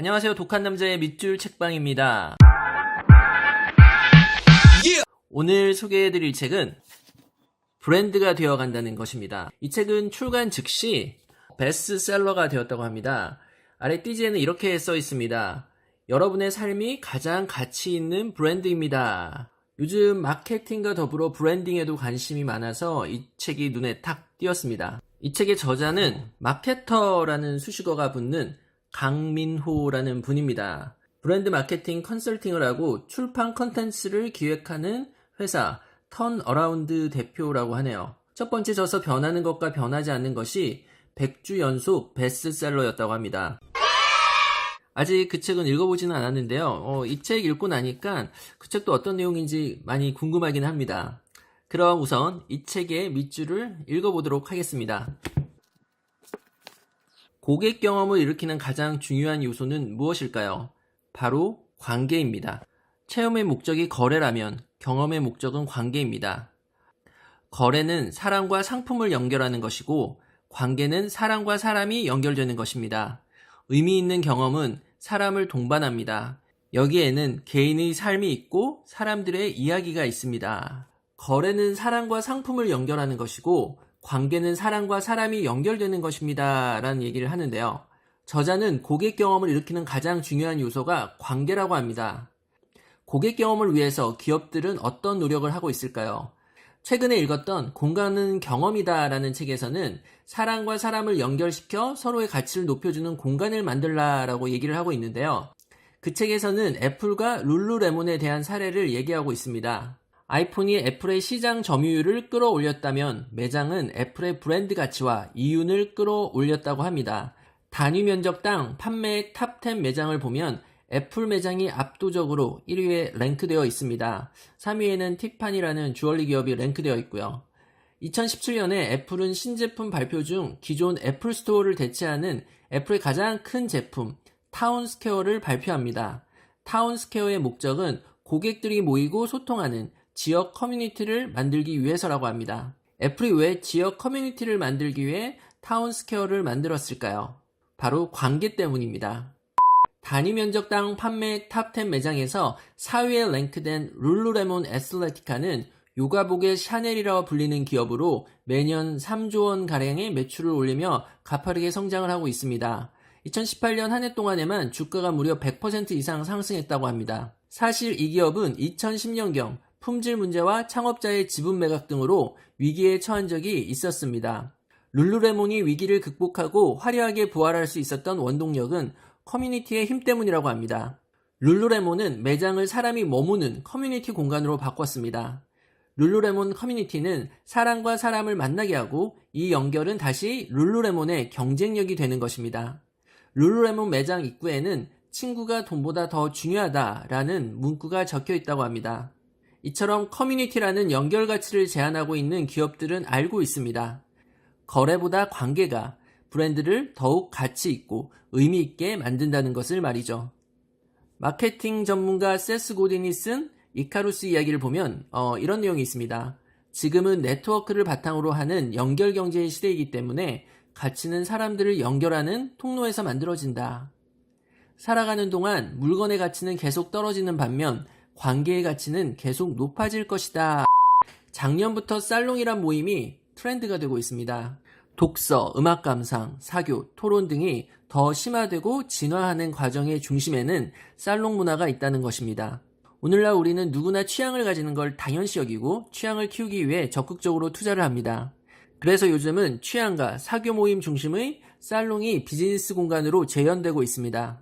안녕하세요. 독한 남자의 밑줄 책방입니다. 오늘 소개해드릴 책은 브랜드가 되어간다는 것입니다. 이 책은 출간 즉시 베스트셀러가 되었다고 합니다. 아래 띠지에는 이렇게 써 있습니다. 여러분의 삶이 가장 가치 있는 브랜드입니다. 요즘 마케팅과 더불어 브랜딩에도 관심이 많아서 이 책이 눈에 탁 띄었습니다. 이 책의 저자는 마케터라는 수식어가 붙는 강민호라는 분입니다. 브랜드 마케팅 컨설팅을 하고 출판 컨텐츠를 기획하는 회사 턴어라운드 대표라고 하네요. 첫 번째 저서 변하는 것과 변하지 않는 것이 100주 연속 베스트셀러였다고 합니다. 아직 그 책은 읽어보지는 않았는데요. 이 책 읽고 나니까 그 책도 어떤 내용인지 많이 궁금하긴 합니다. 그럼 우선 이 책의 밑줄을 읽어보도록 하겠습니다. 고객 경험을 일으키는 가장 중요한 요소는 무엇일까요? 바로 관계입니다. 체험의 목적이 거래라면 경험의 목적은 관계입니다. 거래는 사람과 상품을 연결하는 것이고 관계는 사람과 사람이 연결되는 것입니다. 의미 있는 경험은 사람을 동반합니다. 여기에는 개인의 삶이 있고 사람들의 이야기가 있습니다. 거래는 사람과 상품을 연결하는 것이고 관계는 사람과 사람이 연결되는 것입니다. 라는 얘기를 하는데요. 저자는 고객 경험을 일으키는 가장 중요한 요소가 관계라고 합니다. 고객 경험을 위해서 기업들은 어떤 노력을 하고 있을까요? 최근에 읽었던 공간은 경험이다 라는 책에서는 사람과 사람을 연결시켜 서로의 가치를 높여주는 공간을 만들라라고 얘기를 하고 있는데요. 그 책에서는 애플과 룰루레몬에 대한 사례를 얘기하고 있습니다. 아이폰이 애플의 시장 점유율을 끌어올렸다면 매장은 애플의 브랜드 가치와 이윤을 끌어올렸다고 합니다. 단위 면적당 판매액 탑10 매장을 보면 애플 매장이 압도적으로 1위에 랭크되어 있습니다. 3위에는 티파니라는 주얼리 기업이 랭크되어 있고요. 2017년에 애플은 신제품 발표 중 기존 애플 스토어를 대체하는 애플의 가장 큰 제품 타운스퀘어를 발표합니다. 타운스퀘어의 목적은 고객들이 모이고 소통하는 지역 커뮤니티를 만들기 위해서라고 합니다. 애플이 왜 지역 커뮤니티를 만들기 위해 타운스퀘어를 만들었을까요? 바로 관계 때문입니다. 단위 면적당 판매 탑10 매장에서 4위에 랭크된 룰루레몬 애슬레티카는 요가복의 샤넬이라고 불리는 기업으로 매년 3조 원가량의 매출을 올리며 가파르게 성장을 하고 있습니다. 2018년 한 해 동안에만 주가가 무려 100% 이상 상승했다고 합니다. 사실 이 기업은 2010년경 품질 문제와 창업자의 지분 매각 등으로 위기에 처한 적이 있었습니다. 룰루레몬이 위기를 극복하고 화려하게 부활할 수 있었던 원동력은 커뮤니티의 힘 때문이라고 합니다. 룰루레몬은 매장을 사람이 머무는 커뮤니티 공간으로 바꿨습니다. 룰루레몬 커뮤니티는 사람과 사람을 만나게 하고 이 연결은 다시 룰루레몬의 경쟁력이 되는 것입니다. 룰루레몬 매장 입구에는 친구가 돈보다 더 중요하다라는 문구가 적혀 있다고 합니다. 이처럼 커뮤니티라는 연결 가치를 제한하고 있는 기업들은 알고 있습니다. 거래보다 관계가 브랜드를 더욱 가치 있고 의미 있게 만든다는 것을 말이죠. 마케팅 전문가 세스 고딘이 쓴 이카루스 이야기를 보면 이런 내용이 있습니다. 지금은 네트워크를 바탕으로 하는 연결 경제의 시대이기 때문에 가치는 사람들을 연결하는 통로에서 만들어진다. 살아가는 동안 물건의 가치는 계속 떨어지는 반면 관계의 가치는 계속 높아질 것이다. 작년부터 살롱이란 모임이 트렌드가 되고 있습니다. 독서, 음악 감상, 사교, 토론 등이 더 심화되고 진화하는 과정의 중심에는 살롱 문화가 있다는 것입니다. 오늘날 우리는 누구나 취향을 가지는 걸 당연시 여기고 취향을 키우기 위해 적극적으로 투자를 합니다. 그래서 요즘은 취향과 사교 모임 중심의 살롱이 비즈니스 공간으로 재현되고 있습니다.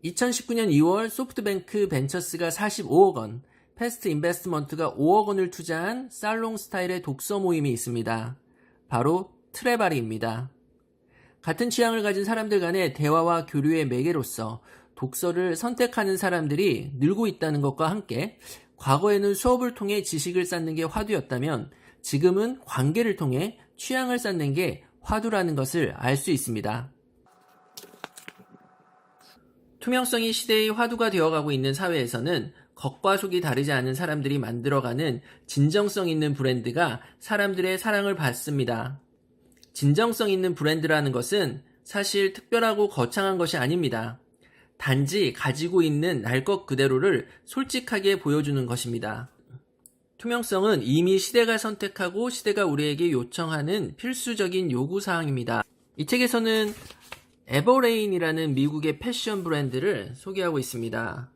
2019년 2월 소프트뱅크 벤처스가 45억 원, 패스트 인베스트먼트가 5억 원을 투자한 살롱 스타일의 독서 모임이 있습니다. 바로 트레바리입니다. 같은 취향을 가진 사람들 간의 대화와 교류의 매개로서 독서를 선택하는 사람들이 늘고 있다는 것과 함께 과거에는 수업을 통해 지식을 쌓는 게 화두였다면 지금은 관계를 통해 취향을 쌓는 게 화두라는 것을 알 수 있습니다. 투명성이 시대의 화두가 되어가고 있는 사회에서는 겉과 속이 다르지 않은 사람들이 만들어가는 진정성 있는 브랜드가 사람들의 사랑을 받습니다. 진정성 있는 브랜드라는 것은 사실 특별하고 거창한 것이 아닙니다. 단지 가지고 있는 날 것 그대로를 솔직하게 보여주는 것입니다. 투명성은 이미 시대가 선택하고 시대가 우리에게 요청하는 필수적인 요구사항입니다. 이 책에서는 에버레인이라는 미국의 패션 브랜드를 소개하고 있습니다.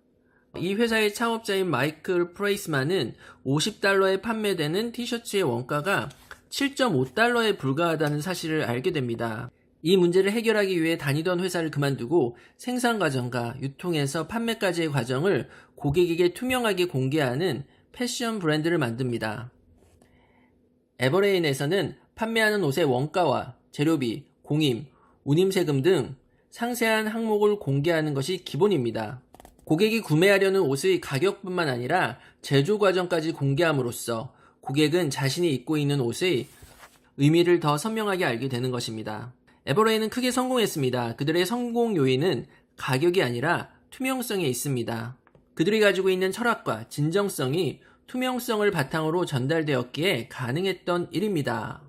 이 회사의 창업자인 마이클 프레이스만은 $50에 판매되는 티셔츠의 원가가 $7.5에 불과하다는 사실을 알게 됩니다. 이 문제를 해결하기 위해 다니던 회사를 그만두고 생산 과정과 유통에서 판매까지의 과정을 고객에게 투명하게 공개하는 패션 브랜드를 만듭니다. 에버레인에서는 판매하는 옷의 원가와 재료비, 공임, 운임세금 등 상세한 항목을 공개하는 것이 기본입니다. 고객이 구매하려는 옷의 가격뿐만 아니라 제조 과정까지 공개함으로써 고객은 자신이 입고 있는 옷의 의미를 더 선명하게 알게 되는 것입니다. 에버레인은 크게 성공했습니다. 그들의 성공 요인은 가격이 아니라 투명성에 있습니다. 그들이 가지고 있는 철학과 진정성이 투명성을 바탕으로 전달되었기에 가능했던 일입니다.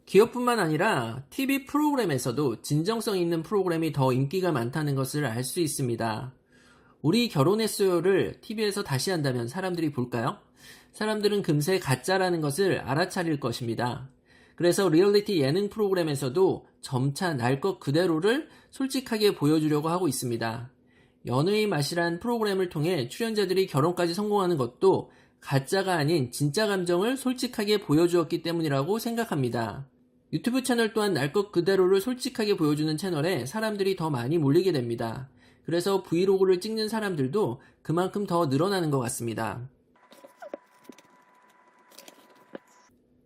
기업뿐만 아니라 TV 프로그램에서도 진정성 있는 프로그램이 더 인기가 많다는 것을 알 수 있습니다. 우리 결혼했어요를 TV에서 다시 한다면 사람들이 볼까요? 사람들은 금세 가짜라는 것을 알아차릴 것입니다. 그래서 리얼리티 예능 프로그램에서도 점차 날 것 그대로를 솔직하게 보여주려고 하고 있습니다. 연애의 맛이란 프로그램을 통해 출연자들이 결혼까지 성공하는 것도 가짜가 아닌 진짜 감정을 솔직하게 보여주었기 때문이라고 생각합니다. 유튜브 채널 또한 날 것 그대로를 솔직하게 보여주는 채널에 사람들이 더 많이 몰리게 됩니다. 그래서 브이로그를 찍는 사람들도 그만큼 더 늘어나는 것 같습니다.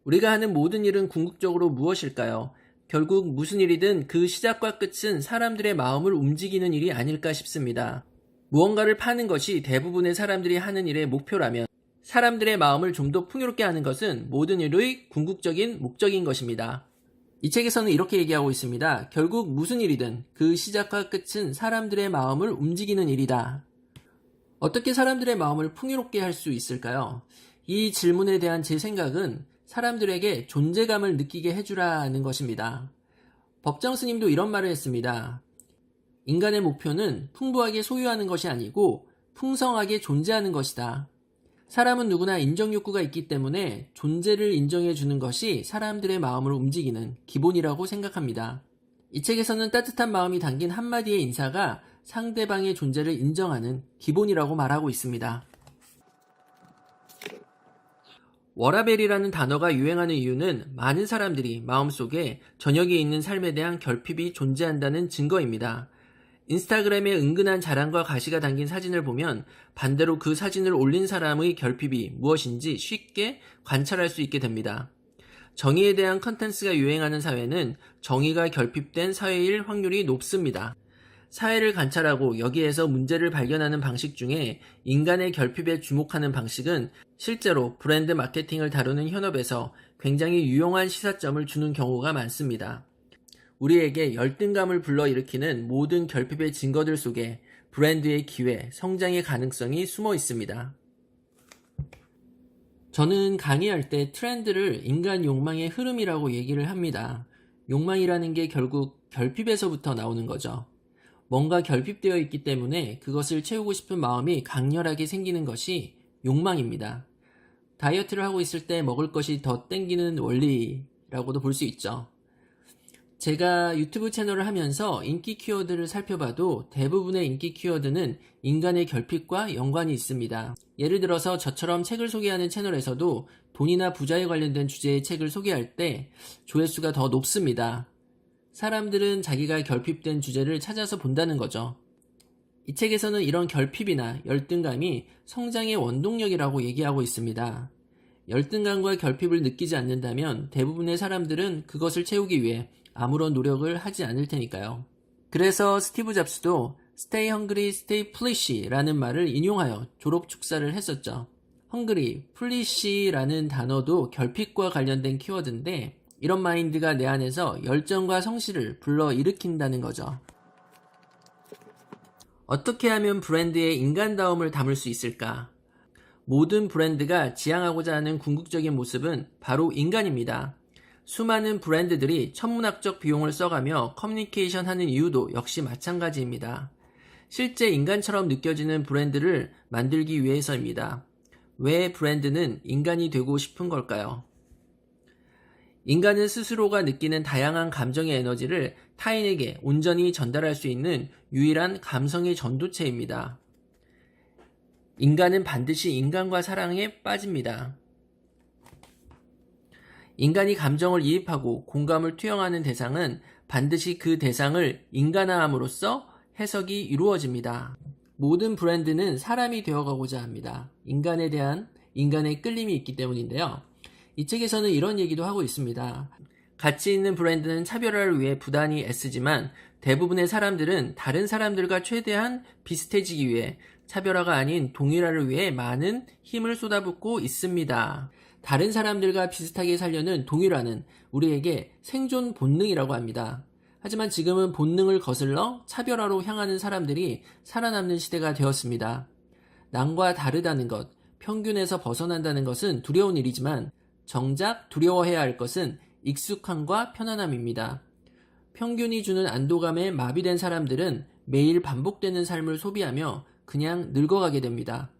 우리가 하는 모든 일은 궁극적으로 무엇일까요? 결국 무슨 일이든 그 시작과 끝은 사람들의 마음을 움직이는 일이 아닐까 싶습니다. 무언가를 파는 것이 대부분의 사람들이 하는 일의 목표라면 사람들의 마음을 좀 더 풍요롭게 하는 것은 모든 일의 궁극적인 목적인 것입니다. 이 책에서는 이렇게 얘기하고 있습니다. 결국 무슨 일이든 그 시작과 끝은 사람들의 마음을 움직이는 일이다. 어떻게 사람들의 마음을 풍요롭게 할 수 있을까요? 이 질문에 대한 제 생각은 사람들에게 존재감을 느끼게 해주라는 것입니다. 법정 스님도 이런 말을 했습니다. 인간의 목표는 풍부하게 소유하는 것이 아니고 풍성하게 존재하는 것이다. 사람은 누구나 인정욕구가 있기 때문에 존재를 인정해주는 것이 사람들의 마음을 움직이는 기본이라고 생각합니다. 이 책에서는 따뜻한 마음이 담긴 한마디의 인사가 상대방의 존재를 인정하는 기본이라고 말하고 있습니다. 워라벨이라는 단어가 유행하는 이유는 많은 사람들이 마음속에 저녁에 있는 삶에 대한 결핍이 존재한다는 증거입니다. 인스타그램에 은근한 자랑과 가시가 담긴 사진을 보면 반대로 그 사진을 올린 사람의 결핍이 무엇인지 쉽게 관찰할 수 있게 됩니다. 정의에 대한 컨텐츠가 유행하는 사회는 정의가 결핍된 사회일 확률이 높습니다. 사회를 관찰하고 여기에서 문제를 발견하는 방식 중에 인간의 결핍에 주목하는 방식은 실제로 브랜드 마케팅을 다루는 현업에서 굉장히 유용한 시사점을 주는 경우가 많습니다. 우리에게 열등감을 불러일으키는 모든 결핍의 증거들 속에 브랜드의 기회, 성장의 가능성이 숨어 있습니다. 저는 강의할 때 트렌드를 인간 욕망의 흐름이라고 얘기를 합니다. 욕망이라는 게 결국 결핍에서부터 나오는 거죠. 뭔가 결핍되어 있기 때문에 그것을 채우고 싶은 마음이 강렬하게 생기는 것이 욕망입니다. 다이어트를 하고 있을 때 먹을 것이 더 땡기는 원리라고도 볼 수 있죠. 제가 유튜브 채널을 하면서 인기 키워드를 살펴봐도 대부분의 인기 키워드는 인간의 결핍과 연관이 있습니다. 예를 들어서 저처럼 책을 소개하는 채널에서도 돈이나 부자에 관련된 주제의 책을 소개할 때 조회수가 더 높습니다. 사람들은 자기가 결핍된 주제를 찾아서 본다는 거죠. 이 책에서는 이런 결핍이나 열등감이 성장의 원동력이라고 얘기하고 있습니다. 열등감과 결핍을 느끼지 않는다면 대부분의 사람들은 그것을 채우기 위해 아무런 노력을 하지 않을 테니까요. 그래서 스티브 잡스도 Stay hungry, stay foolish 라는 말을 인용하여 졸업 축사를 했었죠. hungry, foolish 라는 단어도 결핍과 관련된 키워드인데 이런 마인드가 내 안에서 열정과 성실을 불러일으킨다는 거죠. 어떻게 하면 브랜드의 인간다움을 담을 수 있을까? 모든 브랜드가 지향하고자 하는 궁극적인 모습은 바로 인간입니다. 수많은 브랜드들이 천문학적 비용을 써가며 커뮤니케이션 하는 이유도 역시 마찬가지입니다. 실제 인간처럼 느껴지는 브랜드를 만들기 위해서입니다. 왜 브랜드는 인간이 되고 싶은 걸까요? 인간은 스스로가 느끼는 다양한 감정의 에너지를 타인에게 온전히 전달할 수 있는 유일한 감성의 전도체입니다. 인간은 반드시 인간과 사랑에 빠집니다. 인간이 감정을 이입하고 공감을 투영하는 대상은 반드시 그 대상을 인간화함으로써 해석이 이루어집니다. 모든 브랜드는 사람이 되어가고자 합니다. 인간에 대한 인간의 끌림이 있기 때문인데요. 이 책에서는 이런 얘기도 하고 있습니다. 가치 있는 브랜드는 차별화를 위해 부단히 애쓰지만 대부분의 사람들은 다른 사람들과 최대한 비슷해지기 위해 차별화가 아닌 동일화를 위해 많은 힘을 쏟아붓고 있습니다. 다른 사람들과 비슷하게 살려는 동일화는 우리에게 생존 본능이라고 합니다. 하지만 지금은 본능을 거슬러 차별화로 향하는 사람들이 살아남는 시대가 되었습니다. 남과 다르다는 것, 평균에서 벗어난다는 것은 두려운 일이지만 정작 두려워해야 할 것은 익숙함과 편안함입니다. 평균이 주는 안도감에 마비된 사람들은 매일 반복되는 삶을 소비하며 그냥 늙어가게 됩니다.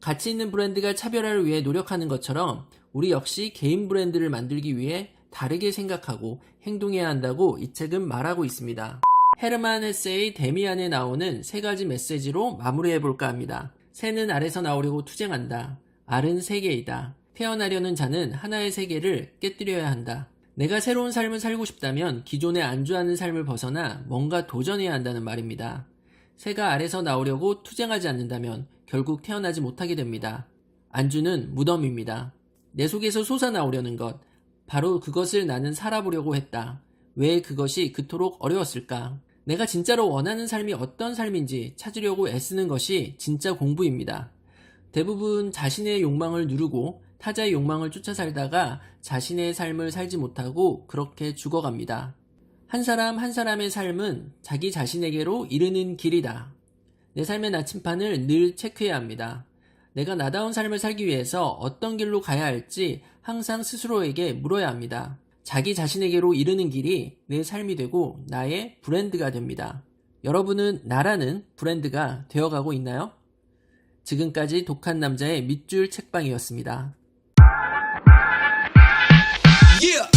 가치 있는 브랜드가 차별화를 위해 노력하는 것처럼 우리 역시 개인 브랜드를 만들기 위해 다르게 생각하고 행동해야 한다고 이 책은 말하고 있습니다. 헤르만 헤세의 데미안에 나오는 3가지 메시지로 마무리해볼까 합니다. 새는 알에서 나오려고 투쟁한다. 알은 세계이다. 태어나려는 자는 하나의 세계를 깨뜨려야 한다. 내가 새로운 삶을 살고 싶다면 기존에 안주하는 삶을 벗어나 뭔가 도전해야 한다는 말입니다. 새가 알에서 나오려고 투쟁하지 않는다면 결국 태어나지 못하게 됩니다. 안주는 무덤입니다. 내 속에서 솟아나오려는 것, 바로 그것을 나는 살아보려고 했다. 왜 그것이 그토록 어려웠을까? 내가 진짜로 원하는 삶이 어떤 삶인지 찾으려고 애쓰는 것이 진짜 공부입니다. 대부분 자신의 욕망을 누르고 타자의 욕망을 쫓아 살다가 자신의 삶을 살지 못하고 그렇게 죽어갑니다. 한 사람 한 사람의 삶은 자기 자신에게로 이르는 길이다. 내 삶의 나침판을 늘 체크해야 합니다. 내가 나다운 삶을 살기 위해서 어떤 길로 가야 할지 항상 스스로에게 물어야 합니다. 자기 자신에게로 이르는 길이 내 삶이 되고 나의 브랜드가 됩니다. 여러분은 나라는 브랜드가 되어가고 있나요? 지금까지 독한 남자의 밑줄 책방이었습니다. Yeah.